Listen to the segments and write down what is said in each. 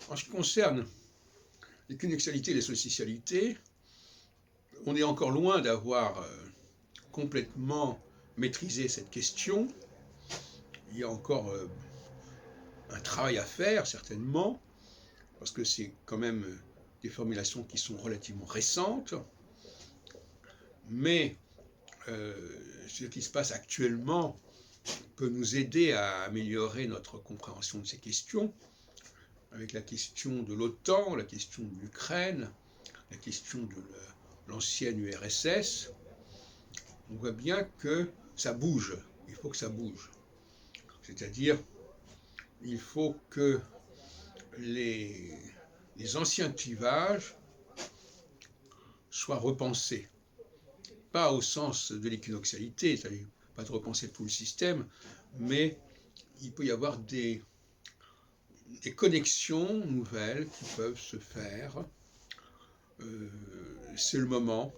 En ce qui concerne l'équinoxialité et les solsticialités, on est encore loin d'avoir complètement maîtrisé cette question. Il y a encore un travail à faire, certainement, parce que c'est quand même des formulations qui sont relativement récentes. Mais ce qui se passe actuellement peut nous aider à améliorer notre compréhension de ces questions, avec la question de l'OTAN, la question de l'Ukraine, la question de l'ancienne URSS. On voit bien que ça bouge, il faut que ça bouge. C'est-à-dire, il faut que les anciens clivages soient repensés. Pas au sens de l'équinoxialité, c'est-à-dire pas de repenser tout le système, mais il peut y avoir des connexions nouvelles qui peuvent se faire. C'est le moment,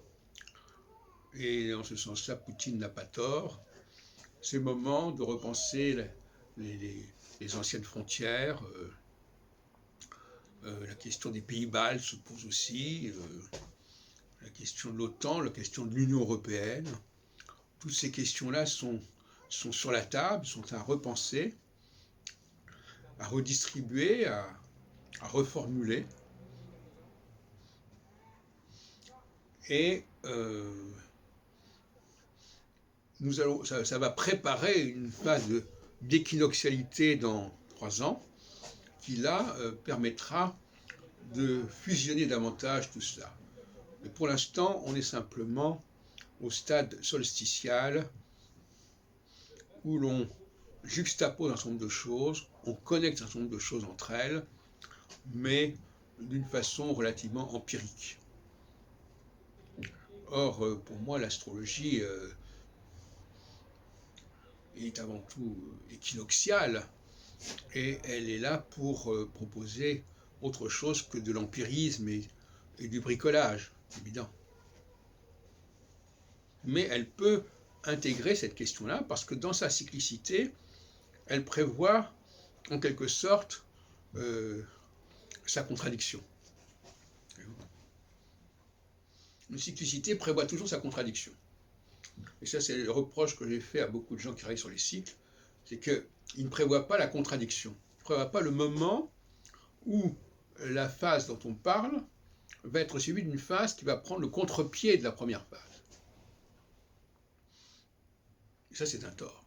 et dans ce sens-là, Poutine n'a pas tort. C'est le moment de repenser les anciennes frontières. La question des pays baltes se pose aussi, la question de l'OTAN, la question de l'Union européenne. Toutes ces questions-là sont sur la table, sont à repenser, à redistribuer, à reformuler. Et ça va préparer une phase d'équinoxialité dans 3 ans, qui là permettra de fusionner davantage tout cela. Mais pour l'instant, on est simplement au stade solsticial, où l'on juxtapose un certain nombre de choses, on connecte un certain nombre de choses entre elles, mais d'une façon relativement empirique. Or, pour moi, l'astrologie est avant tout équinoxiale, et elle est là pour proposer autre chose que de l'empirisme et du bricolage, évident. Mais elle peut intégrer cette question-là, parce que dans sa cyclicité, elle prévoit en quelque sorte sa contradiction. Une cyclicité prévoit toujours sa contradiction. Et ça, c'est le reproche que j'ai fait à beaucoup de gens qui travaillent sur les cycles, c'est qu'ils ne prévoient pas la contradiction. Ils ne prévoient pas le moment où la phase dont on parle va être suivie d'une phase qui va prendre le contre-pied de la première phase. Et ça, c'est un tort.